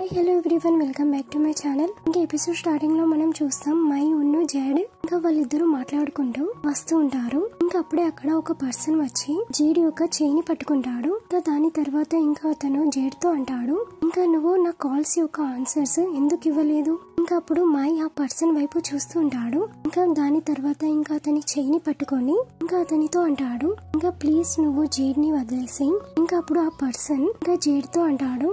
Hello everyone, welcome back to my channel. ఇంకా episode starting లో మనం చూస్తాం మై ఉన్ను జేడ్ ఇంకా వాళ్ళిద్దరూ మాట్లాడుకుంటూ వస్తూ ఉంటారు. ఇంకా అప్పుడే అక్కడ ఒక పర్సన్ వచ్చి జేడ్ యొక్క చేయిని పట్టుకుంటాడు. ఇంకా దాని తర్వాత ఇంకా అతను జేడ్ తో అంటాడు, ఇంకా నువ్వు నా కాల్స్ యొక్క ఆన్సర్స్ ఎందుకు ఇవ్వలేదు. ఇంకా అప్పుడు మై ఆ పర్సన్ వైపు చూస్తూ ఉంటాడు. ఇంకా దాని తర్వాత ఇంకా అతని చేయిని పట్టుకొని ఇంకా అతనితో అంటాడు, ఇంకా ప్లీజ్ నువ్వు జేడ్ ని వదిలేసి. ఇంకా అప్పుడు ఆ పర్సన్ ఇంకా జేడ్ తో అంటాడు.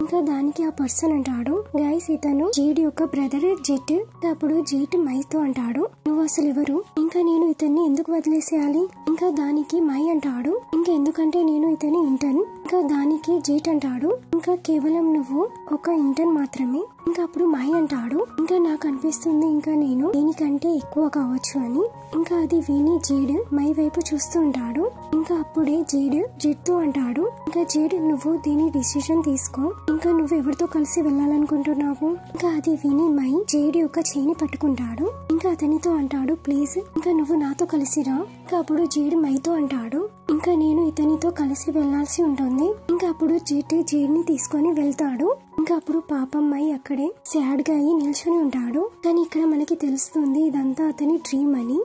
ఇంకా దానికి ఆ పర్సన్ అంటాడు, గైస్ ఇతను జేడ్ యొక్క బ్రదర్ జెట్. అప్పుడు జెట్ మై తో అంటాడు, నువ్వు అసలు ఎవరు, ఇంకా నేను ఇతన్ని ఎందుకు వదిలేసేయాలి. ఇంకా దానికి మై అంటాడు, ఇంకా ఎందుకంటే నేను ఇతని ఇంటర్న్. ఇంకా దానికి జెట్ అంటాడు, ఇంకా కేవలం నువ్వు ఒక ఇంటర్న్ మాత్రమే. ఇంకా అప్పుడు మై అంటాడు, ఇంకా నాకు అనిపిస్తుంది ఇంకా నేను దీనికంటే ఎక్కువ కావచ్చు అని. ఇంకా అది విని జేడ్ మై వైపు చూస్తూ ఉంటాడు. ఇంకా అప్పుడే జేడ్ జెట్ తో అంటాడు, ఇంకా జేడ్ నువ్వు దీని డిసిషన్ తీసుకో, ఇంకా నువ్వు ఎవరితో కలిసి వెళ్ళాలనుకుంటున్నావు. ఇంకా అది విని మై జేడ్ యొక్క చేయిని పట్టుకుంటాడు. ఇంకా అతనితో అంటాడు, ప్లీజ్ ఇంకా నువ్వు నాతో కలిసిరా. ఇంకా అప్పుడు జేడ్ మైతో అంటాడు, ఇంకా నేను ఇతనితో కలిసి వెళ్లాల్సి ఉంటుంది. ఇంకా అప్పుడు జెట్ జేడ్ ని తీసుకొని వెళ్తాడు. ఇంకా అప్పుడు పాపం మై అక్కడే సాడ్ గా అయి నిల్చొని ఉంటాడు. కానీ ఇక్కడ మనకి తెలుస్తుంది ఇదంతా అతని డ్రీమ్ అని.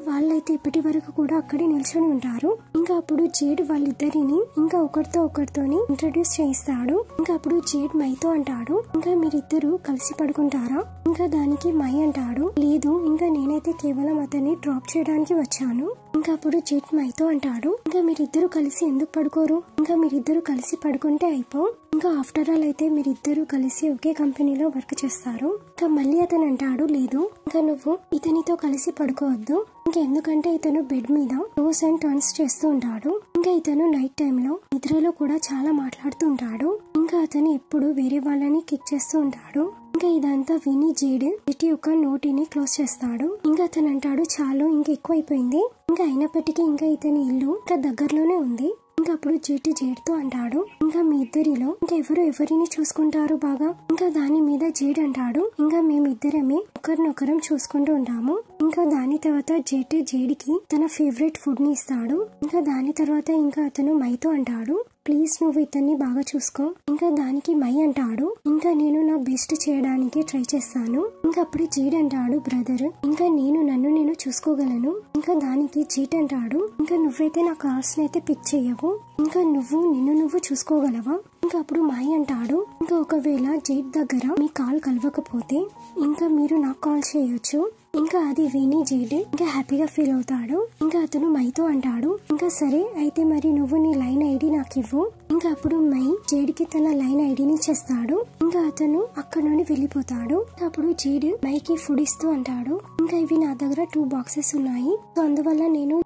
వాళ్ళైతే ఇప్పటి వరకు కూడా అక్కడే నిల్చొని ఉంటారు. ఇంకా అప్పుడు జేడ్ వాళ్ళిద్దరిని ఇంకా ఒకరితోని ఇంట్రడ్యూస్ చేయిస్తాడు. ఇంకా అప్పుడు జేడ్ మైతో అంటాడు, ఇంకా మీరిద్దరు కలిసి పడుకుంటారా. ఇంకా దానికి మై అంటాడు, లేదు ఇంకా నేనైతే కేవలం అతన్ని డ్రాప్ చేయడానికి వచ్చాను. ఇంకా అప్పుడు జెట్ మైతో అంటాడు, ఇంకా మీరిద్దరు కలిసి ఎందుకు పడుకోరు, ఇంకా మీరిద్దరు కలిసి పడుకుంటే అయిపో. ఇంకా ఆఫ్టర్ ఆల్ అయితే మీరిద్దరు కలిసి ఒకే కంపెనీలో వర్క్ చేస్తారు. ఇంకా మళ్ళీ అతను అంటాడు, లేదు ఇంకా నువ్వు ఇతనితో కలిసి పడుకోవద్దు. ఇంకా ఎందుకంటే ఇతను బెడ్ మీద టోస్ అండ్ టర్న్స్ చేస్తూ ఉంటాడు. ఇంకా ఇతను నైట్ టైంలో నిద్రలో కూడా చాలా మాట్లాడుతూ ఉంటాడు. ఇంకా అతను ఎప్పుడు వేరే వాళ్ళని కిక్ చేస్తూ ఉంటాడు. ఇంకా ఇదంతా విని జేడ్ జెట్ యొక్క నోటిని క్లోజ్ చేస్తాడు. ఇంకా అతను అంటాడు, చాలు ఇంకా ఎక్కువ అయిపోయింది. ఇంకా అయినప్పటికీ ఇంకా ఇతని ఇల్లు ఇంకా దగ్గరలోనే ఉంది. ఇంకా అప్పుడు జెట్ జేడ్ తో అంటాడు, ఇంకా మీ ఇద్దరిలో ఇంకా ఎవరిని చూసుకుంటారు బాగా. ఇంకా దాని మీద జేడ్ అంటాడు, ఇంకా మేమిద్దరమే ఒకరినొకరం చూసుకుంటూ ఉంటాము. ఇంకా దాని తర్వాత జెట్ జేడ్ కి తన ఫేవరెట్ ఫుడ్ ని ఇస్తాడు. ఇంకా దాని తర్వాత ఇంకా అతను మైతో అంటాడు, ప్లీజ్ నువ్వు ఇతన్ని బాగా చూసుకో. ఇంకా దానికి మై అంటాడు, ఇంకా నేను నా బెస్ట్ చేయడానికి ట్రై చేస్తాను. ఇంకా అప్పుడు జేడ్ అంటాడు, బ్రదర్ ఇంకా నన్ను చూసుకోగలను. ఇంకా దానికి జెట్ అంటాడు, ఇంకా నువ్వైతే నా కార్స్ అయితే పిక్ చేయవు, ఇంకా నువ్వు చూసుకోగలవా. ఇంకా అప్పుడు మై అంటాడు, ఇంకా ఒకవేళ జెట్ దగ్గర మీ కాల్ కలవకపోతే ఇంకా మీరు నాకు కాల్ చేయొచ్చు. ఇంకా అది విని జెడ్ ఇంకా హ్యాపీగా ఫీల్ అవుతాడు. ఇంకా అతను మైతో అంటాడు, ఇంకా సరే అయితే మరి నువ్వు నీ లైన్ ఐడి నాకు ఇవ్వు. ఇంకా అప్పుడు మై జేడ్ కి తన లైన్ ఐడిని ఇచ్చేస్తాడు. ఇంకా అతను అక్కడ నుండి వెళ్ళిపోతాడు. అప్పుడు జేడ్ మైకి ఫుడ్ ఇస్తూ అంటాడు, ఇంకా ఇవి నా దగ్గర 2 బాక్సెస్ ఉన్నాయి, సో అందువల్ల నేను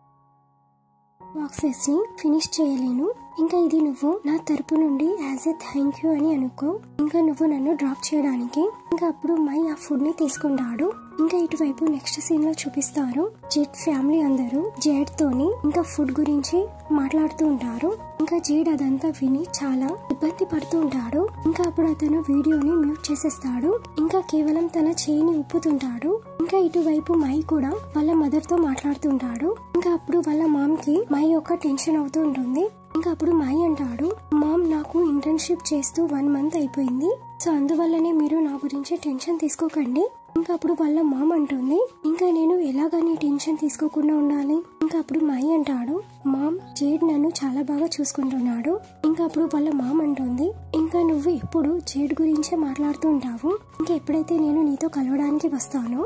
బాక్సెస్ ని ఫినిష్ చేయలేను. ఇంకా ఇది నువ్వు నా తరపు నుండి యాజ్ ఎ థ్యాంక్ యూ అని అనుకో, ఇంకా నువ్వు నన్ను డ్రాప్ చేయడానికి. ఇంకా అప్పుడు మై ఆ ఫుడ్ ని తీసుకుంటాడు. ఇంకా ఇటువైపు నెక్స్ట్ సీన్ లో చూపిస్తారు జెట్ ఫ్యామిలీ అందరూ జేడ్ తోని ఇంకా ఫుడ్ గురించి మాట్లాడుతూ ఉంటారు. ఇంకా జేడ్ అదంతా విని చాలా ఇబ్బంది పడుతూ ఉంటాడు. ఇంకా అప్పుడు అతను వీడియోని మ్యూట్ చేసేస్తాడు. ఇంకా కేవలం తన చేయిని ఉప్పుతుంటాడు. ఇంకా ఇటువైపు మై కూడా వాళ్ళ మదర్ తో మాట్లాడుతుంటాడు. ఇంకా అప్పుడు వాళ్ళ మామ్ కి మై యొక్క టెన్షన్ అవుతూ ఉంటుంది. ఇంకా అప్పుడు మై అంటాడు, మామ్ నాకు ఇంటర్న్షిప్ చేస్తూ 1 మంత్ అయిపోయింది, సో అందువల్లనే మీరు నా గురించి టెన్షన్ తీసుకోకండి. ఇంకా అప్పుడు వాళ్ళ మామ్ అంటుంది, ఇంకా నేను ఎలాగని టెన్షన్ తీసుకోకుండా ఉండాలి. ఇంకా అప్పుడు మై అంటాడు, మామ్ జేడ్ నన్ను చాలా బాగా చూసుకుంటున్నాడు. ఇంకా అప్పుడు వాళ్ళ మామ్ అంటుంది, ఇంకా నువ్వు ఎప్పుడు జేడ్ గురించే మాట్లాడుతూ ఉంటావు, ఇంకా ఎప్పుడైతే నేను నీతో కలవడానికి వస్తానో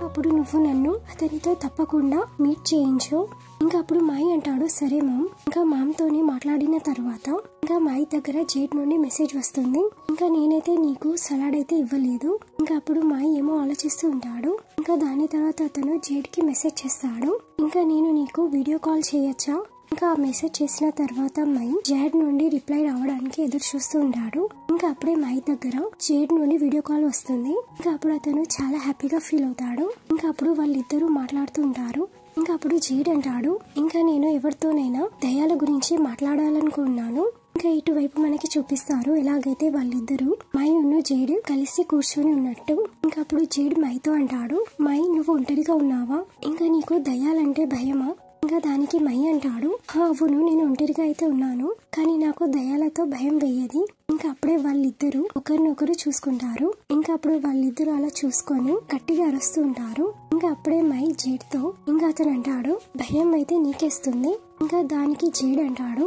అప్పుడు నువ్వు నన్ను అతనితో తప్పకుండా మీట్ చేయించు. ఇంకా అప్పుడు మై అంటాడు, సరే మామ్. ఇంకా మామ్ తోని మాట్లాడిన తర్వాత ఇంకా మై దగ్గర జేడ్ నుండి మెసేజ్ వస్తుంది, ఇంకా నేనైతే నీకు సలాడ్ అయితే ఇవ్వలేదు. ఇంకా అప్పుడు మై ఏమో ఆలోచిస్తూ ఉంటాడు. ఇంకా దాని తర్వాత అతను జేడ్ కి మెసేజ్ చేస్తాడు, ఇంకా నేను నీకు వీడియో కాల్ చేయొచ్చా. ఇంకా ఆ మెసేజ్ చేసిన తర్వాత మై జేడ్ నుండి రిప్లై రావడానికి ఎదురు చూస్తూ ఉంటాడు. ఇంకా అప్పుడే మై దగ్గర జేడ్ నుండి వీడియో కాల్ వస్తుంది. ఇంకా అప్పుడు అతను చాలా హ్యాపీగా ఫీల్ అవుతాడు. ఇంకా అప్పుడు వాళ్ళిద్దరూ మాట్లాడుతూ ఉంటారు. ఇంకా అప్పుడు జేడ్ అంటాడు, ఇంకా నేను ఎవరితోనైనా దయ్యాల గురించి మాట్లాడాలనుకున్నాను. ఇంకా ఇటువైపు మనకి చూపిస్తారు ఎలాగైతే వాళ్ళిద్దరూ మై ఉన్ను జేడ్ కలిసి కూర్చొని ఉన్నట్టు. ఇంకా అప్పుడు జేడ్ మైతో అంటాడు, మై నువ్వు ఒంటరిగా ఉన్నావా, ఇంకా నీకు దయ్యాలంటే భయమా. ఇంకా ఇంకా దానికి మై అంటాడు, అవును నేను ఒంటరిగా అయితే ఉన్నాను, కానీ నాకు దయ్యాలతో భయం వేయది. ఇంకా అప్పుడే వాళ్ళిద్దరూ ఒకరినొకరు చూసుకుంటారు. ఇంకా అప్పుడు వాళ్ళిద్దరూ అలా చూసుకొని గట్టిగా అరుస్తూ ఉంటారు. ఇంకా అప్పుడే మై జేడ్ తో ఇంకా అతను అంటాడు, భయం అయితే నీకేస్తుంది. ఇంకా దానికి జేడ్ అంటాడు,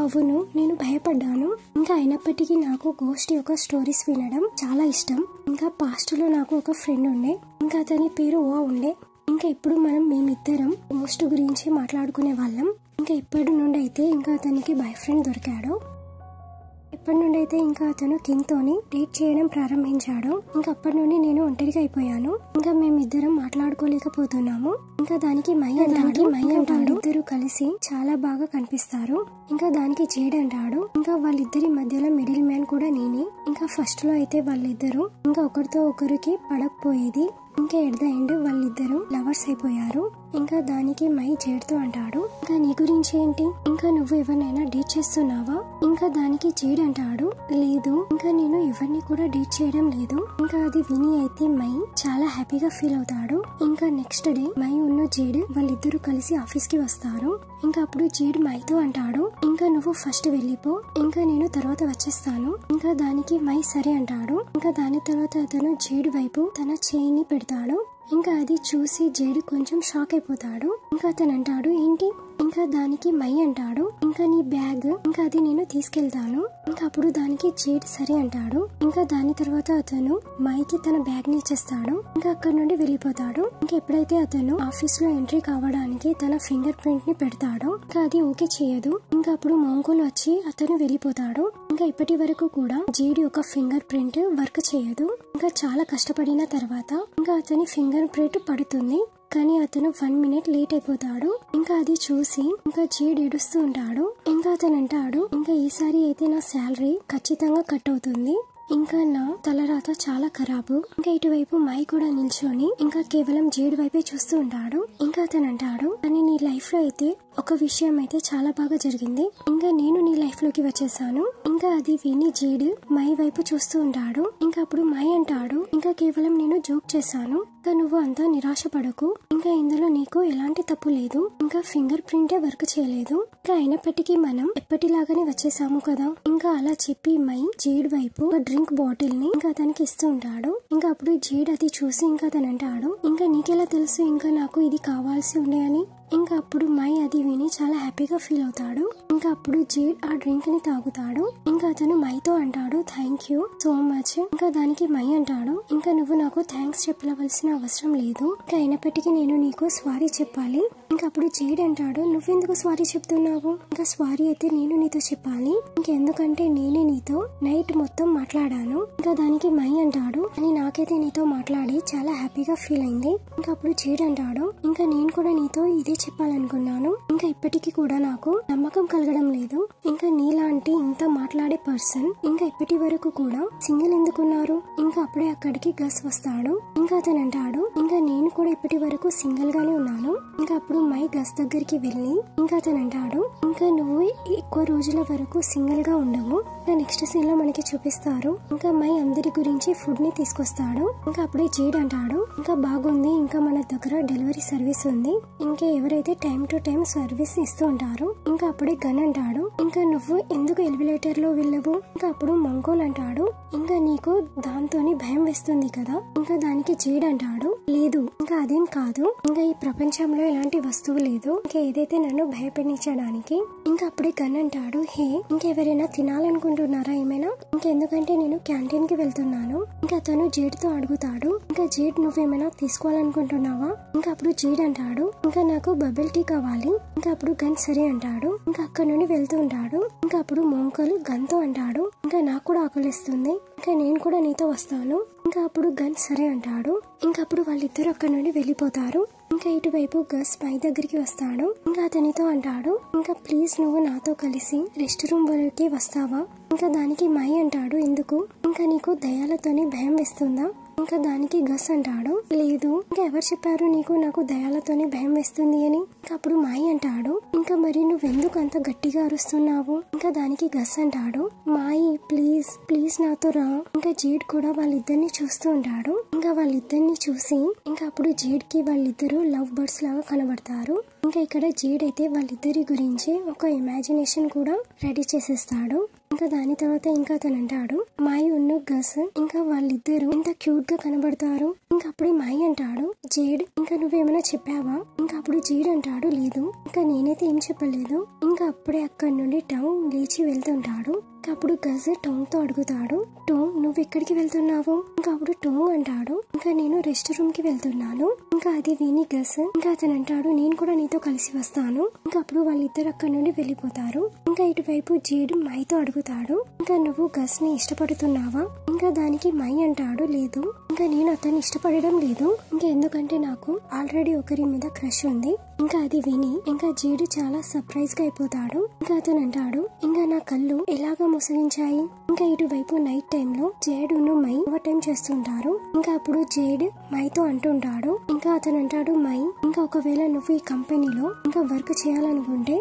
అవును నేను భయపడ్డాను, ఇంకా అయినప్పటికీ నాకు గోస్ట్ యొక్క స్టోరీస్ వినడం చాలా ఇష్టం. ఇంకా పాస్ట్ లో నాకు ఒక ఫ్రెండ్ ఉండే, ఇంకా అతని పేరు ఓ ఉండే. ఇంకా ఇప్పుడు మేమిద్దరం గోస్ట్ గురించి మాట్లాడుకునే వాళ్ళం. ఇంకా ఎప్పటి నుండి అయితే ఇంకా అతనికి బాయ్ ఫ్రెండ్ దొరికాడు, ఎప్పటి నుండి అయితే ఇంకా అతను కింగ్ తోని డేట్ చేయడం ప్రారంభించాడు. ఇంకా అప్పటి నుండి నేను ఒంటరిగా అయిపోయాను. ఇంకా మేమిద్దరం మాట్లాడుకోలేకపోతున్నాము. ఇంకా దానికి మై అంటాడు, ఇద్దరు కలిసి చాలా బాగా కనిపిస్తారు. ఇంకా దానికి జేడ్ అంటాడు, ఇంకా వాళ్ళిద్దరి మధ్యలో మిడిల్ మ్యాన్ కూడా నేనే. ఇంకా ఫస్ట్ లో అయితే వాళ్ళిద్దరు ఇంకా ఒకరితో ఒకరికి పడకపోయేది. ఇంకా ఎట్ ద ఎండ్ వాళ్ళిద్దరు లవర్స్ అయిపోయారు. ఇంకా దానికి మై జేడ్ తో అంటాడు, ఇంకా నీ గురించి ఏంటి, ఇంకా నువ్వు ఎవరినైనా డేట్ చేస్తున్నావా? ఇంకా దానికి జేడ్ అంటాడు, లేదు ఇంకా నేను ఎవరిని కూడా డేట్ చేయడం లేదు. ఇంకా అది విని అయితే మై చాలా హ్యాపీగా ఫీల్ అవుతాడు. ఇంకా నెక్స్ట్ డే మై ఉన్న జేడ్ వాళ్ళిద్దరు కలిసి ఆఫీస్ కి వస్తారు. ఇంకా అప్పుడు జేడ్ మైతో అంటాడు, ఇంకా నువ్వు ఫస్ట్ వెళ్ళిపో, ఇంకా నేను తర్వాత వచ్చేస్తాను. ఇంకా దానికి మై సరే అంటాడు. ఇంకా దాని తర్వాత అతను జేడ్ వైపు తన చేయిని పెడతాడు. ఇంకా అది చూసి జేడ్ కొంచెం షాక్ అయిపోతాడు. ఇంకా అతను అంటాడు, ఏంటి? ఇంకా దానికి మై అంటాడు, ఇంకా నీ బ్యాగ్, ఇంకా అది నేను తీసుకెళ్తాను. ఇంకా అప్పుడు దానికి జేడ్ సరే అంటాడు. ఇంకా దాని తర్వాత అతను మైకి తన బ్యాగ్ ని ఇచ్చేస్తాడు. ఇంకా అక్కడ నుండి వెళ్ళిపోతాడు. ఇంకా ఎప్పుడైతే అతను ఆఫీస్ లో ఎంట్రీ కావడానికి తన ఫింగర్ ప్రింట్ ని పెడతాడో ఇంకా అది ఓకే చేయదు. ఇంకా అప్పుడు మోంకోల్ వచ్చి అతను వెళ్ళిపోతాడు. ఇంకా ఇప్పటి వరకు కూడా జేడ్ యొక్క ఫింగర్ ప్రింట్ వర్క్ చేయదు. ఇంకా చాలా కష్టపడిన తర్వాత ఇంకా అతని ఫింగర్ ప్రింట్ పడుతుంది. కానీ అతను 1 minute లేట్ అయిపోతాడు. ఇంకా అది చూసి ఇంకా జేడ్ ఏడుస్తూ ఉంటాడు. ఇంకా అతను అంటాడు, ఇంకా ఈసారి అయితే నా శాలరీ ఖచ్చితంగా కట్ అవుతుంది. ఇంకా నా తలరాత చాలా ఖరాబు. ఇంకా ఇటువైపు మై కూడా నిల్చొని ఇంకా కేవలం జేడ్ వైపే చూస్తూ ఉంటాడు. ఇంకా అతను అంటాడు, కానీ నీ లైఫ్ లో అయితే ఒక విషయం అయితే చాలా బాగా జరిగింది. ఇంకా నేను నీ లైఫ్ లోకి వచ్చేసాను. ఇంకా అది విని జేడ్ మై వైపు చూస్తూ ఉంటాడు. ఇంకా అప్పుడు మై అంటాడు, ఇంకా కేవలం నేను జోక్ చేశాను, ఇంకా నువ్వు అంతా నిరాశ పడకు. ఇంకా ఇందులో నీకు ఎలాంటి తప్పు లేదు. ఇంకా ఫింగర్ ప్రింటే వర్క్ చేయలేదు. ఇంకా అయినప్పటికీ మనం ఎప్పటిలాగానే వచ్చేసాము కదా. ఇంకా అలా చెప్పి మై జేడ్ వైపు డ్రింక్ బాటిల్ ని ఇంకా అతనికి ఇస్తూ ఉంటాడు. ఇంకా అప్పుడు జేడ్ అది చూసి ఇంకా అతను అంటాడు, ఇంకా నీకెలా తెలుసు ఇంకా నాకు ఇది కావాల్సి ఉండే అని. ఇంకా అప్పుడు మై అది విని చాలా హ్యాపీగా ఫీల్ అవుతాడు. ఇంకా అప్పుడు జేడ్ ఆ డ్రింక్ ని తాగుతాడు. ఇంకా అతను మైతో అంటాడు, థ్యాంక్ యూ సో మచ్. ఇంకా దానికి మై అంటాడు, ఇంకా నువ్వు నాకు థ్యాంక్స్ చెప్పవలసిన అవసరం లేదు. ఇంకా అయినప్పటికీ నేను నీకు సారీ చెప్పాలి. ఇంకా అప్పుడు జేడ్ అంటాడు, నువ్వెందుకు సారీ చెప్తున్నావు? ఇంకా సారీ అయితే నేను నీతో చెప్పాలి. ఇంకెందుకంటే నేనే నీతో నైట్ మొత్తం మాట్లాడాను. ఇంకా దానికి మై అంటాడు, అని నాకైతే నీతో మాట్లాడి చాలా హ్యాపీగా ఫీల్ అయింది. ఇంకా అప్పుడు జేడ్ అంటాడు, ఇంకా నేను కూడా నీతో ఇదే చెప్పాలనుకున్నాను. ఇంకా ఇప్పటికీ కూడా నాకు నమ్మకం కలగడం లేదు. ఇంకా నీలాంటి ఇంత మాట్లాడే పర్సన్ ఇంకా ఇప్పటి వరకు కూడా సింగిల్ ఎందుకున్నారు? ఇంకా అప్పుడే అక్కడికి గస్ వస్తాడు. ఇంకా అతను అంటాడు, ఇంకా నేను కూడా ఇప్పటి వరకు సింగిల్ గానే ఉన్నాను. ఇంకా అప్పుడు మై గస్ దగ్గరికి వెళ్ళి ఇంకా అతను అంటాడు, ఇంకా నువ్వు ఎక్కువ రోజుల వరకు సింగిల్ గా ఉండవు. ఇంకా నెక్స్ట్ సీన్ లో మనకి చూపిస్తారు. ఇంకా మై అందరి గురించి ఫుడ్ ని తీసుకొస్తాడు. ఇంకా అప్పుడే జేడ్ అంటాడు, ఇంకా బాగుంది, ఇంకా మన దగ్గర డెలివరీ సర్వీస్ ఉంది. ఇంకా ఎవరైతే టైం టు టైం సర్వీస్ ఇస్తూ ఉంటారు. ఇంకా అప్పుడే గన్ అంటాడు, ఇంకా నువ్వు ఎందుకు ఎలివేటర్ లో వెళ్ళవు? ఇంకా అప్పుడు మంగోల్ అంటాడు, ఇంకా నీకు దాంతోని భయం వేస్తుంది కదా. ఇంకా దానికి జేడ్ అంటాడు, లేదు ఇంకా అదేం కాదు, ఇంకా ఈ ప్రపంచంలో ఎలాంటి వస్తువు లేదు ఇంకా ఏదైతే నన్ను భయపెట్టించడానికి. ఇంకా అప్పుడే గన్ అంటాడు, హే ఇంకెవరైనా తినాలనుకుంటున్నారా ఏమైనా? ఇంకెందుకంటే నేను క్యాంటీన్ కి వెళ్తున్నాను. ఇంకా అతను జేడ్ తో అడుగుతాడు, ఇంకా జేడ్ నువ్వేమైనా తీసుకోవాలనుకుంటున్నావా? ఇంకా అప్పుడు జేడ్ అంటాడు, ఇంకా నాకు బబుల్ టీ కావాలి. ఇంకా అప్పుడు గన్ సరే అంటాడు. ఇంకా అక్కడ నుండి వెళ్తూ ఉంటాడు. ఇంకా అప్పుడు మోంకల్ గన్ తో అంటాడు, ఇంకా నాకు కూడా ఆకలిస్తుంది, ఇంకా నేను కూడా నీతో వస్తాను. ఇంకా అప్పుడు గన్ సరే అంటాడు. ఇంకా అప్పుడు వాళ్ళిద్దరు అక్కడ నుండి వెళ్ళిపోతారు. ఇంకా ఇటువైపు గస్ మై దగ్గరికి వస్తాడు. ఇంకా అతనితో అంటాడు, ఇంకా ప్లీజ్ నువ్వు నాతో కలిసి రెస్ట్ రూమ్ వరకు వస్తావా? ఇంకా దానికి మై అంటాడు, ఎందుకు? ఇంకా నీకు దయ్యాలతోని భయం వేస్తుందా? ఇంకా దానికి గస్ అంటాడు, లేదు ఇంకా ఎవరు చెప్పారు నీకు నాకు దయాలతోనే భయం వేస్తుంది అని. ఇంకా అప్పుడు మాయి అంటాడు, ఇంకా మరి నువ్వెందుకు అంత గట్టిగా అరుస్తున్నావు. ఇంకా దానికి గస్ అంటాడు, మాయి ప్లీజ్ ప్లీజ్ నాతో రా. ఇంకా జేడ్ కూడా వాళ్ళిద్దరిని చూస్తూ ఉంటాడు. ఇంకా వాళ్ళిద్దరిని చూసి ఇంకా అప్పుడు జేడ్ కి వాళ్ళిద్దరు లవ్ బర్డ్స్ లాగా కనబడతారు. ఇంకా ఇక్కడ జేడ్ అయితే వాళ్ళిద్దరి గురించి ఒక ఇమాజినేషన్ కూడా రెడీ చేసేస్తాడు. ఇంకా దాని తర్వాత ఇంకా అతను అంటాడు, మాయి ఉన్ను గస్ ఇంకా వాళ్ళిద్దరు ఎంత క్యూట్ గా కనబడతారు. ఇంకా అప్పుడే మాయి అంటాడు, జేడ్ ఇంకా నువ్వేమైనా చెప్పావా. ఇంకా అప్పుడు జేడ్ అంటాడు, లేదు ఇంకా నేనైతే ఏం చెప్పలేదు. ఇంకా అప్పుడే అక్కడి నుండి టౌన్ లేచి వెళ్తుంటాడు. అప్పుడు గజ్ టోంగ్ తో అడుగుతాడు, టోంగ్ నువ్వు ఎక్కడికి వెళ్తున్నావు. ఇంకా అప్పుడు టోంగ్ అంటాడు, ఇంకా నేను రెస్ట్ రూమ్ కి వెళ్తున్నాను. ఇంకా అది విని గజ్ ఇంకా అతను అంటాడు, నేను కూడా నీతో కలిసి వస్తాను. ఇంకా అప్పుడు వాళ్ళిద్దరు అక్కడి నుండి వెళ్ళిపోతారు. ఇంకా ఇటువైపు జేడ్ మైతో అడుగుతాడు, ఇంకా నువ్వు గజ్ ని ఇష్టపడుతున్నావా. ఇంకా దానికి మై అంటాడు, లేదు ఇంకా నేను అతన్ని ఇష్టపడడం లేదు. ఇంకా ఎందుకంటే నాకు ఆల్రెడీ ఒకరి మీద క్రష్ ఉంది. ఇంకా అది విని ఇంకా జేడ్ చాలా సర్ప్రైజ్ గా అయిపోతాడు. ఇంకా అతను అంటాడు, ఇంకా నా కళ్ళు ఎలాగా మోసగించాయి. ఇంకా ఇటువైపు నైట్ టైం లో జేడ్ మై ఓవర్ టైం చేస్తుంటారు. ఇంకా అప్పుడు జేడ్ మైతో అంటుంటాడు, ఇంకా అతను అంటాడు, మై ఇంకా ఒకవేళ నువ్వు ఈ కంపెనీలో ఇంకా వర్క్ చేయాలనుకుంటే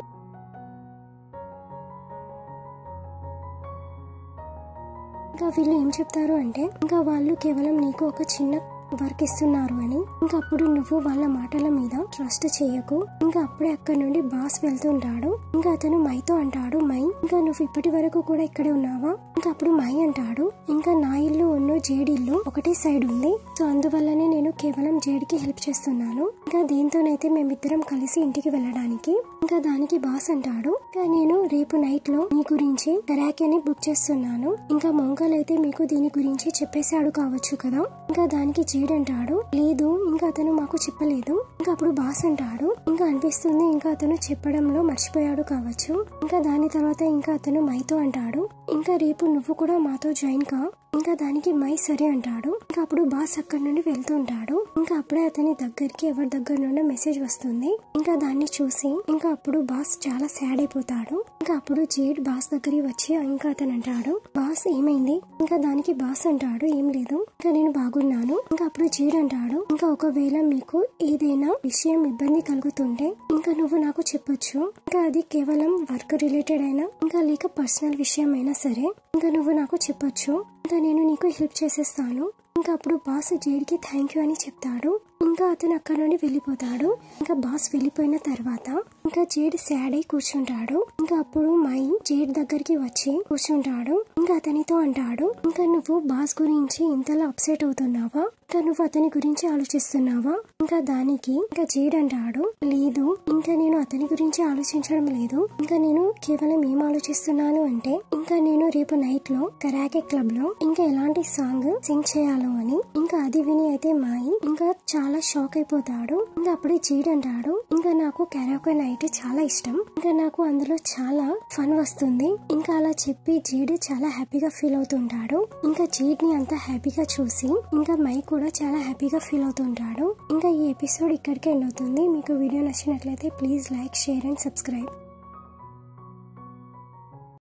ఇంకా వీళ్ళు ఏం చెప్తారు అంటే ఇంకా వాళ్ళు కేవలం నీకు ఒక చిన్న వర్క్ ఇస్తున్నారు అని. ఇంకా అప్పుడు నువ్వు వాళ్ళ మాటల మీద ట్రస్ట్ చేయకు. ఇంకా అప్పుడే అక్కడి నుండి బాస్ వెళ్తుంటాడు. ఇంకా అతను మైతో అంటాడు, మై ఇంకా నువ్వు ఇప్పటి వరకు కూడా ఇక్కడే ఉన్నావా. ఇంకా అప్పుడు మై అంటాడు, ఇంకా నా ఇల్లు ఉన్న జేడ్ ఇల్లు ఒకటే సైడ్ ఉంది. సో అందువల్లనే నేను కేవలం జేడ్ కి హెల్ప్ చేస్తున్నాను. ఇంకా దీంతోనైతే మేమిద్దరం కలిసి ఇంటికి వెళ్ళడానికి. ఇంకా దానికి బాస్ అంటాడు, ఇంకా నేను రేపు నైట్ లో మీ గురించి కరాకేని బుక్ చేస్తున్నాను. ఇంకా మొంగల్ అయితే మీకు దీని గురించి చెప్పేశాడు కావచ్చు కదా. ఇంకా దానికి జేడ్ అంటాడు, లేదు ఇంకా అతను మాకు చెప్పలేదు. ఇంకా అప్పుడు బాస్ అంటాడు, ఇంకా అనిపిస్తుంది ఇంకా అతను చెప్పడంలో మర్చిపోయాడు కావచ్చు. ఇంకా దాని తర్వాత ఇంకా అతను మైతో అంటాడు, ఇంకా రేపు నువ్వు కూడా మాతో జాయిన్ కా. ఇంకా దానికి మై సరే అంటాడు. ఇంకా అప్పుడు బాస్ అక్కడి నుండి వెళ్తూ ఉంటాడు. ఇంకా అప్పుడే అతని దగ్గరికి ఎవరి దగ్గర నుండి మెసేజ్ వస్తుంది. ఇంకా దాన్ని చూసి ఇంకా అప్పుడు బాస్ చాలా సాడ్ అయిపోతాడు. ఇంకా అప్పుడు జేడ్ బాస్ దగ్గరికి వచ్చి ఇంకా అతను అంటాడు, బాస్ ఏమైంది. ఇంకా దానికి బాస్ అంటాడు, ఏం లేదు ఇంకా నేను బాగున్నాను. ఇంకా అప్పుడు జేడ్ అంటాడు, ఇంకా ఒకవేళ మీకు ఏదైనా విషయం ఇబ్బంది కలుగుతుంటే ఇంకా నువ్వు నాకు చెప్పొచ్చు. ఇంకా అది కేవలం వర్క్ రిలేటెడ్ అయినా ఇంకా లేక పర్సనల్ విషయం అయినా సరే ఇంకా నువ్వు నాకు చెప్పొచ్చు. ఇంకా నేను నీకు హెల్ప్ చేసేస్తాను. ఇంకా అప్పుడు బాస్ జేడ్ కి థ్యాంక్ యూ అని చెప్తాడు. ఇంకా అతను అక్కడ నుండి వెళ్ళిపోతాడు. ఇంకా బాస్ వెళ్ళిపోయిన తర్వాత ఇంకా జేడ్ సాడ్ అయి కూర్చుంటాడు. ఇంకా అప్పుడు మై జేడ్ దగ్గరికి వచ్చి కూర్చుంటాడు. ఇంకా అతనితో అంటాడు, ఇంకా నువ్వు బాస్ గురించి ఇంతలా అప్సెట్ అవుతున్నావా. ఇంకా నువ్వు అతని గురించి ఆలోచిస్తున్నావా. ఇంకా దానికి ఇంకా జేడ్ అంటాడు, లేదు ఇంకా నేను అతని గురించి ఆలోచించడం లేదు. ఇంకా నేను కేవలం ఏం ఆలోచిస్తున్నాను అంటే ఇంకా నేను రేపు నైట్ లో కరాకే క్లబ్ లో ఇంకా ఎలాంటి సాంగ్ సింగ్ చేయాలో అని. ఇంకా అది విని అయితే మాయి ఇంకా చాలా షాక్ అయిపోతాడు. ఇంకా అప్పుడే జేడ్ అంటాడు, ఇంకా నాకు కరాకే నైట్ చాలా ఇష్టం. ఇంకా నాకు అందులో చాలా ఫన్ వస్తుంది. ఇంకా అలా చెప్పి జేడ్ చాలా హ్యాపీగా ఫీల్ అవుతుంటాడు. ఇంకా జేడ్ ని అంత హ్యాపీగా చూసి ఇంకా మై కూడా చాలా హ్యాపీగా ఫీల్ అవుతుంటాడు. ఇంకా ఈ ఎపిసోడ్ ఇక్కడికే ఎండ్ అవుతుంది. మీకు వీడియో నచ్చినట్లయితే please like, share and subscribe.